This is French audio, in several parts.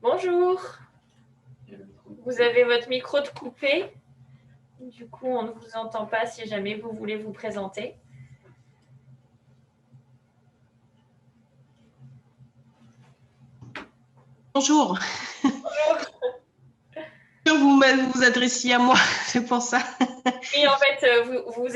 Bonjour, vous avez votre micro de coupé, du coup on ne vous entend pas si jamais vous voulez vous présenter. Bonjour. Bonjour. Vous vous adressiez à moi, c'est pour ça. Oui, en fait, vous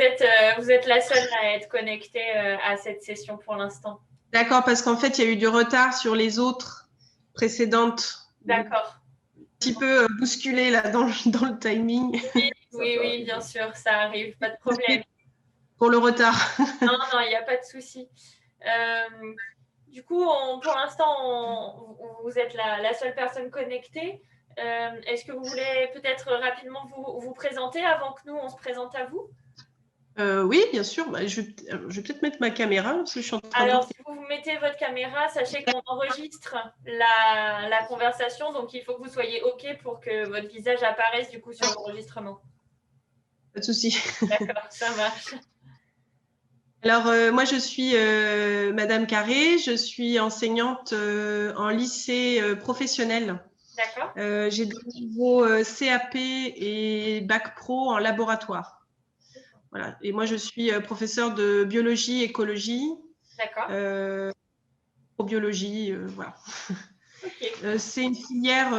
êtes la seule à être connectée à cette session pour l'instant. D'accord, parce qu'en fait, il y a eu du retard sur les autres précédentes. D'accord. Un petit peu bousculé là dans le timing. Oui, bien sûr, ça arrive, pas de problème. Pour le retard. Non, il n'y a pas de souci. Du coup, pour l'instant, vous êtes la seule personne connectée. Est-ce que vous voulez peut-être rapidement vous présenter avant que nous, on se présente à vous? Oui, bien sûr. Bah, je vais peut-être mettre ma caméra parce que je suis en train Alors, de... si vous mettez votre caméra, sachez qu'on enregistre la conversation, donc il faut que vous soyez OK pour que votre visage apparaisse du coup sur l'enregistrement. Pas de souci. D'accord, ça marche. Alors, moi, je suis Madame Carré. Je suis enseignante en lycée professionnel. D'accord. J'ai des niveaux CAP et Bac Pro en laboratoire. Voilà. Et moi, je suis professeure de biologie, écologie, D'accord. biologie, voilà. OK. C'est une filière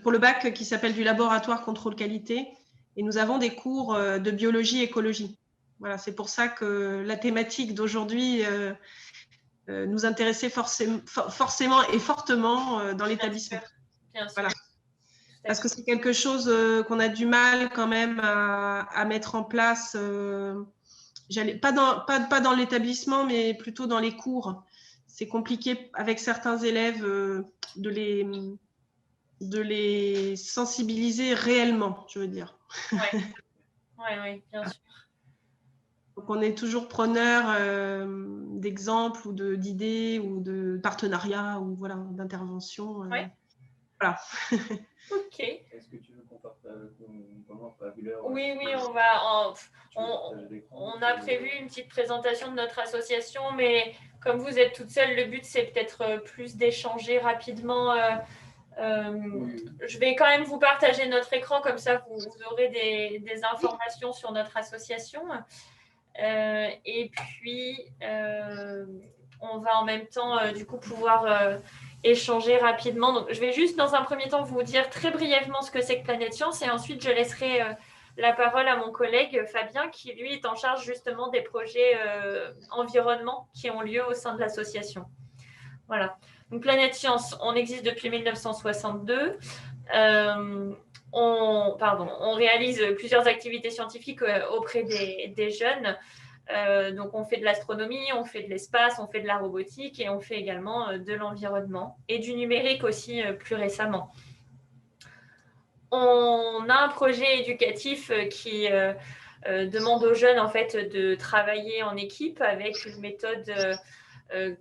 pour le bac qui s'appelle du laboratoire contrôle qualité. Et nous avons des cours de biologie, écologie. Voilà, c'est pour ça que la thématique d'aujourd'hui nous intéressait forcément et fortement dans l'établissement. Bien sûr. Voilà. Parce que c'est quelque chose qu'on a du mal quand même à mettre en place. Pas dans l'établissement, mais plutôt dans les cours. C'est compliqué avec certains élèves de les sensibiliser réellement, je veux dire. Oui, bien sûr. Donc on est toujours preneur d'exemples ou d'idées ou de partenariats ou voilà, d'interventions. Voilà. OK. Est-ce que tu veux qu'on commence par Oui, on a prévu une petite présentation de notre association, mais comme vous êtes toute seule, le but c'est peut-être plus d'échanger rapidement. Je vais quand même vous partager notre écran, comme ça vous aurez des informations sur notre association. Et puis, on va en même temps du coup pouvoir échanger rapidement. Donc, je vais juste dans un premier temps vous dire très brièvement ce que c'est que Planète Science et ensuite je laisserai la parole à mon collègue Fabien qui lui est en charge justement des projets environnement qui ont lieu au sein de l'association. Voilà. Donc Planète Science, on existe depuis 1962. On réalise plusieurs activités scientifiques auprès des jeunes. Donc, on fait de l'astronomie, on fait de l'espace, on fait de la robotique et on fait également de l'environnement et du numérique aussi plus récemment. On a un projet éducatif qui demande aux jeunes en fait de travailler en équipe avec une méthode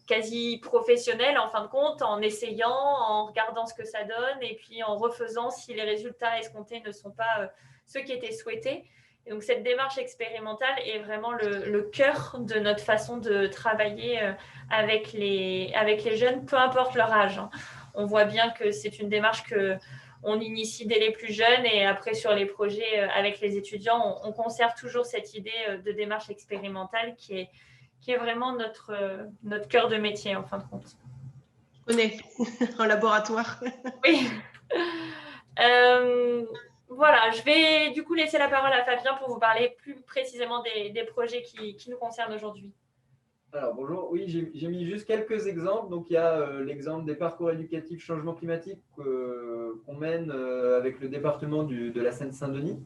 quasi professionnelle en fin de compte, en essayant, en regardant ce que ça donne et puis en refaisant si les résultats escomptés ne sont pas ceux qui étaient souhaités. Et donc cette démarche expérimentale est vraiment le cœur de notre façon de travailler avec les jeunes, peu importe leur âge. On voit bien que c'est une démarche qu'on initie dès les plus jeunes et après sur les projets avec les étudiants, on conserve toujours cette idée de démarche expérimentale qui est vraiment notre cœur de métier en fin de compte. Je connais, en laboratoire. Oui. Voilà, je vais du coup laisser la parole à Fabien pour vous parler plus précisément des projets qui nous concernent aujourd'hui. Alors bonjour, oui, j'ai mis juste quelques exemples. Donc il y a l'exemple des parcours éducatifs changement climatique qu'on mène avec le département de la Seine-Saint-Denis.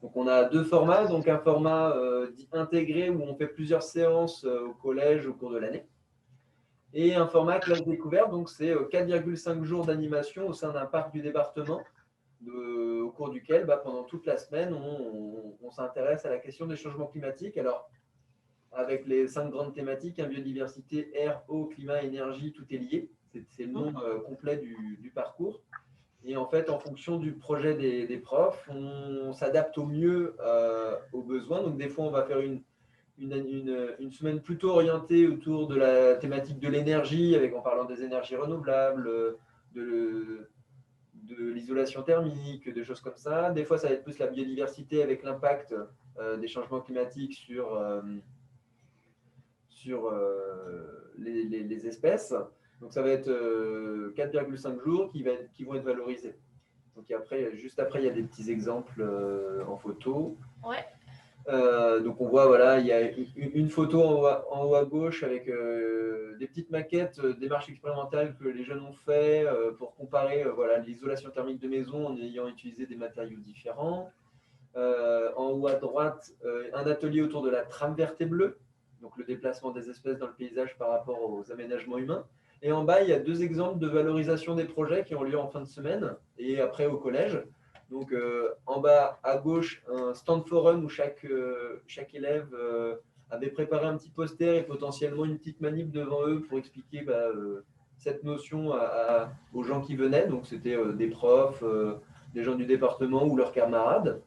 Donc on a deux formats, donc un format dit intégré où on fait plusieurs séances au collège au cours de l'année. Et un format classe découverte, donc c'est 4,5 jours d'animation au sein d'un parc du département. Au cours duquel, pendant toute la semaine, on s'intéresse à la question des changements climatiques. Alors, avec les 5 grandes thématiques, biodiversité, air, eau, climat, énergie, tout est lié. C'est le nom complet du parcours. Et en fait, en fonction du projet des profs, on s'adapte au mieux aux besoins. Donc, des fois, on va faire une semaine plutôt orientée autour de la thématique de l'énergie, en parlant des énergies renouvelables, de l'isolation thermique, des choses comme ça. Des fois, ça va être plus la biodiversité avec l'impact des changements climatiques sur les espèces. Donc, ça va être 4,5 jours qui vont être valorisés. Donc, après, juste après, il y a des petits exemples en photo. Ouais. Donc, on voit, voilà, il y a une photo en haut à gauche avec des petites maquettes, démarches expérimentales que les jeunes ont fait pour comparer voilà, l'isolation thermique de maison en ayant utilisé des matériaux différents. En haut à droite, un atelier autour de la trame verte et bleue, donc le déplacement des espèces dans le paysage par rapport aux aménagements humains. Et en bas, il y a 2 exemples de valorisation des projets qui ont lieu en fin de semaine et après au collège. Donc en bas à gauche, un stand forum où chaque élève avait préparé un petit poster et potentiellement une petite manip devant eux pour expliquer cette notion aux gens qui venaient. Donc c'était des profs, des gens du département ou leurs camarades.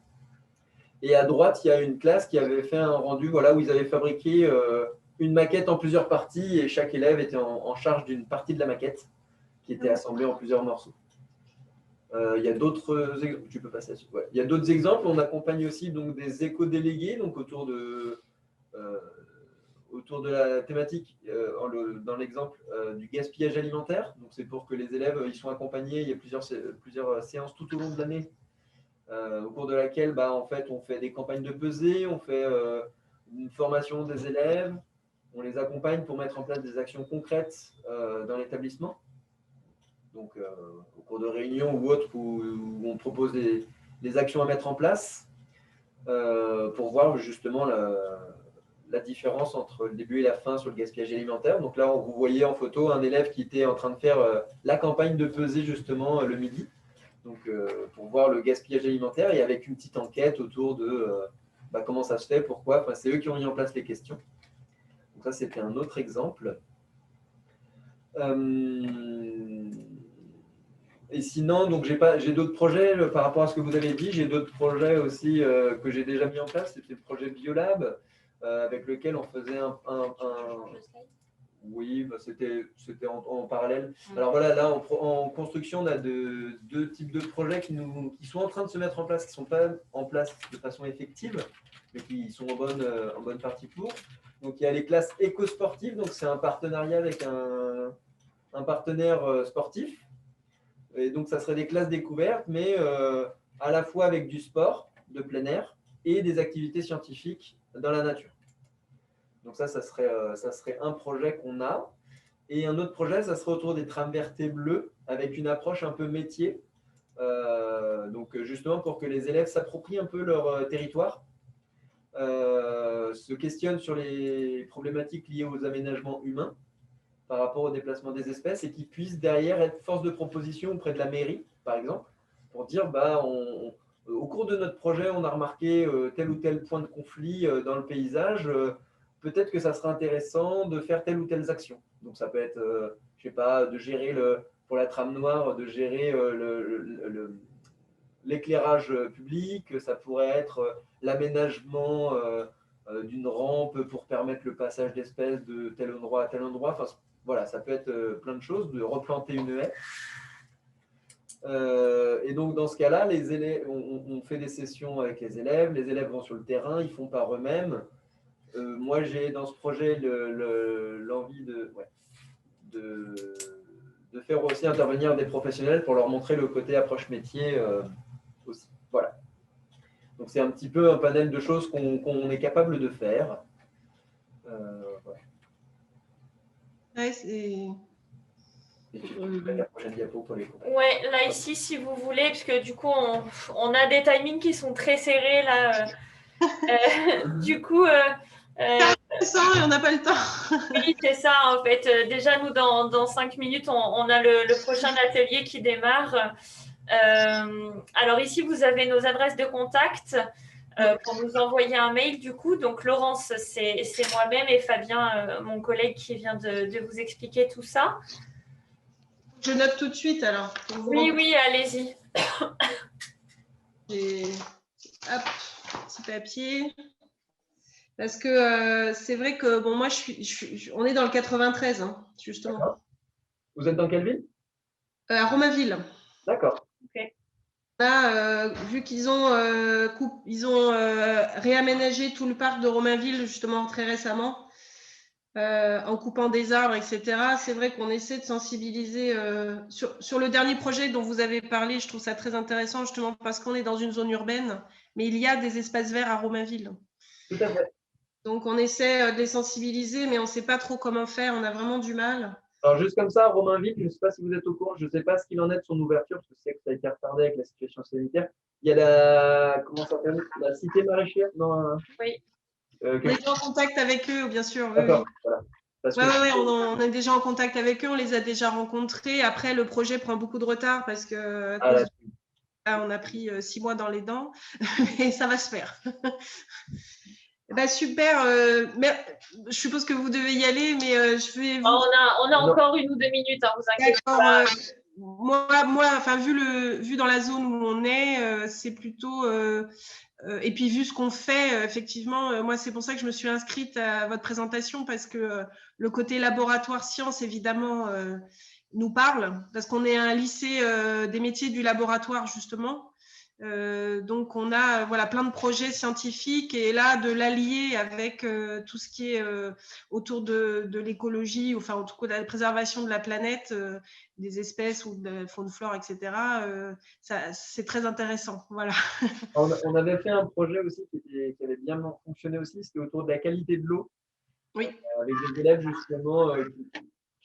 Et à droite, il y a une classe qui avait fait un rendu voilà, où ils avaient fabriqué une maquette en plusieurs parties et chaque élève était en charge d'une partie de la maquette qui était assemblée en plusieurs morceaux. Il y a d'autres exemples. Tu peux passer là-dessus. Ouais. Il y a d'autres exemples. On accompagne aussi donc, des éco-délégués donc, autour de la thématique, dans l'exemple du gaspillage alimentaire. Donc, c'est pour que les élèves ils soient accompagnés. Il y a plusieurs séances tout au long de l'année. Au cours de laquelle en fait, on fait des campagnes de pesée, on fait une formation des élèves, on les accompagne pour mettre en place des actions concrètes dans l'établissement. Donc, au cours de réunions ou autres où on propose des actions à mettre en place pour voir justement la différence entre le début et la fin sur le gaspillage alimentaire. Donc là, vous voyez en photo un élève qui était en train de faire la campagne de pesée justement le midi. Donc, pour voir le gaspillage alimentaire et avec une petite enquête autour de comment ça se fait, pourquoi. Enfin, c'est eux qui ont mis en place les questions. Donc, ça, c'était un autre exemple. Et sinon, donc j'ai d'autres projets par rapport à ce que vous avez dit. J'ai d'autres projets aussi que j'ai déjà mis en place. C'était le projet Biolab avec lequel on faisait Oui, c'était en parallèle. Alors voilà, là, en construction, on a deux types de projets qui sont en train de se mettre en place, qui ne sont pas en place de façon effective, mais qui sont en bonne partie pour. Donc, il y a les classes éco-sportives. Donc, c'est un partenariat avec un partenaire sportif. Et donc, ça serait des classes découvertes, mais à la fois avec du sport de plein air et des activités scientifiques dans la nature. Donc ça serait un projet qu'on a. Et un autre projet, ça serait autour des trames vertes et bleues, avec une approche un peu métier. Donc justement pour que les élèves s'approprient un peu leur territoire, se questionnent sur les problématiques liées aux aménagements humains par rapport au déplacement des espèces et qui puissent derrière être force de proposition auprès de la mairie, par exemple, pour dire au cours de notre projet, on a remarqué tel ou tel point de conflit dans le paysage. Peut-être que ça sera intéressant de faire telle ou telle action. Donc ça peut être, je sais pas, de gérer pour la trame noire, de gérer l'éclairage public. Ça pourrait être l'aménagement d'une rampe pour permettre le passage d'espèces de tel endroit à tel endroit. Enfin, voilà, ça peut être plein de choses, de replanter une haie. Et donc, dans ce cas-là, les élèves, on fait des sessions avec les élèves vont sur le terrain, ils font par eux-mêmes. Moi, j'ai dans ce projet l'envie de faire aussi intervenir des professionnels pour leur montrer le côté approche métier aussi. Voilà. Donc, c'est un petit peu un panel de choses qu'on est capable de faire. Voilà. Ouais, c'est… La prochaine diapo pour les copains. Ouais, là ici, si vous voulez, parce que du coup, on a des timings qui sont très serrés là. Du coup, et on n'a pas le temps. oui, c'est ça. En fait, déjà nous dans 5 minutes, on a le prochain atelier qui démarre. Alors ici, vous avez nos adresses de contact pour nous envoyer un mail. Du coup, donc Laurence, c'est moi-même et Fabien, mon collègue, qui vient de vous expliquer tout ça. Je note tout de suite alors. Oui, allez-y. Hop, petit papier. Parce que c'est vrai que moi, on est dans le 93, hein, justement. Vous êtes dans quelle ville? À Romainville. D'accord. Ok. Là, vu qu'ils ont, réaménagé tout le parc de Romainville justement très récemment, en coupant des arbres, etc. C'est vrai qu'on essaie de sensibiliser sur le dernier projet dont vous avez parlé. Je trouve ça très intéressant justement parce qu'on est dans une zone urbaine, mais il y a des espaces verts à Romainville. Tout à fait. Donc on essaie de les sensibiliser, mais on ne sait pas trop comment faire. On a vraiment du mal. Alors, juste comme ça, Romainville, je ne sais pas si vous êtes au courant, je ne sais pas ce qu'il en est de son ouverture, parce que c'est que ça a été retardé avec la situation sanitaire. Il y a comment ça s'appelle, la cité maraîchère? Non, Oui. On est déjà en contact avec eux, bien sûr. Oui, d'accord, oui. voilà. Parce Ouais, que... ouais, on est déjà en contact avec eux, on les a déjà rencontrés. Après, le projet prend beaucoup de retard parce que on a pris 6 mois dans les dents, mais ça va se faire. Bah, super. Mais je suppose que vous devez y aller, mais je vais vous... On a encore 1 ou 2 minutes, hein, vous inquiétez pas. Moi, enfin, vu dans la zone où on est, c'est plutôt... et puis, vu ce qu'on fait, effectivement, moi, c'est pour ça que je me suis inscrite à votre présentation, parce que le côté laboratoire sciences, évidemment, nous parle, parce qu'on est un lycée des métiers du laboratoire, justement. Donc, on a voilà, plein de projets scientifiques, et là, de l'allier avec tout ce qui est autour de l'écologie, enfin, en tout cas, de la préservation de la planète, des espèces ou de la faune, flore, etc., c'est très intéressant. Voilà. On avait fait un projet aussi qui avait bien fonctionné aussi, c'était autour de la qualité de l'eau. Oui. Avec des élèves justement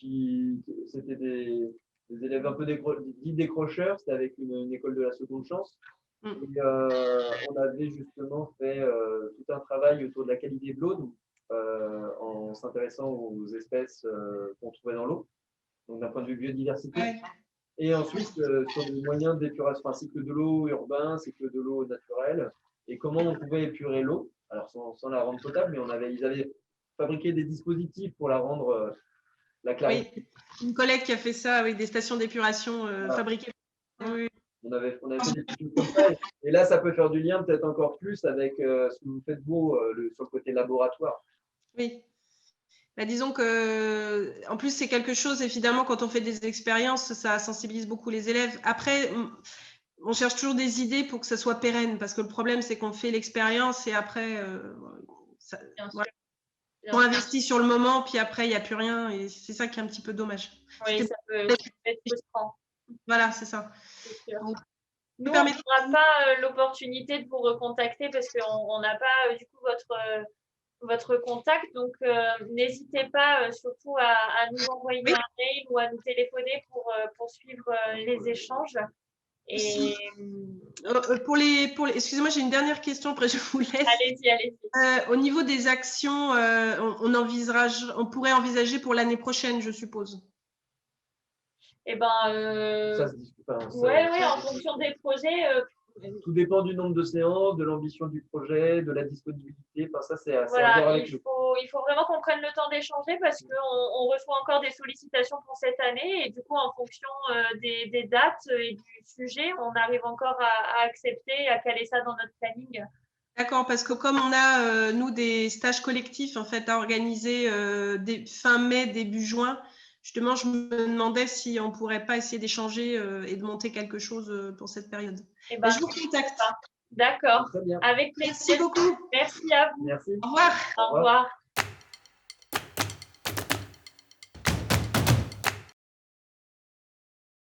c'était des élèves un peu dits décrocheurs, c'était avec une école de la seconde chance. Et on avait justement fait tout un travail autour de la qualité de l'eau, donc, en s'intéressant aux espèces qu'on trouvait dans l'eau, donc d'un point de vue biodiversité. Ouais. Et ensuite, sur les moyens d'épuration, enfin, cycle de l'eau urbain, cycle de l'eau naturelle, et comment on pouvait épurer l'eau, alors sans la rendre potable, mais ils avaient fabriqué des dispositifs pour la rendre la clarifier. Oui, une collègue qui a fait ça, oui, des stations d'épuration fabriquées. Oui. On avait fait des petits trucs comme ça, et là, ça peut faire du lien peut-être encore plus avec ce que vous faites vous sur le côté laboratoire. Oui. Bah, disons que, en plus, c'est quelque chose, évidemment, quand on fait des expériences, ça sensibilise beaucoup les élèves. Après, on cherche toujours des idées pour que ça soit pérenne, parce que le problème, c'est qu'on fait l'expérience et après, voilà, on investit sur le moment, puis après, il n'y a plus rien, et c'est ça qui est un petit peu dommage. Oui, ça peut être frustrant. Voilà, c'est ça. Donc, nous, on n'aura pas l'opportunité de vous recontacter parce qu'on n'a pas du coup votre contact. Donc, n'hésitez pas surtout à nous envoyer un mail ou à nous téléphoner pour suivre les échanges. Et excusez-moi, j'ai une dernière question, après je vous laisse. Allez-y. Au niveau des actions, on pourrait envisager pour l'année prochaine, je suppose. Eh ben, ça se discute pas. Oui, en fonction des projets. Tout dépend du nombre de séances, de l'ambition du projet, de la disponibilité. Enfin, ça, c'est à voir avec nous. Il faut vraiment qu'on prenne le temps d'échanger parce qu'on reçoit encore des sollicitations pour cette année et du coup, en fonction des dates et du sujet, on arrive encore à accepter, à caler ça dans notre planning. D'accord, parce que comme on a, nous, des stages collectifs en fait, à organiser fin mai, début juin, justement, je me demandais si on ne pourrait pas essayer d'échanger et de monter quelque chose pour cette période. Ben, je vous contacte. D'accord, avec plaisir. Merci beaucoup. Merci à vous. Merci. Au revoir. Au revoir.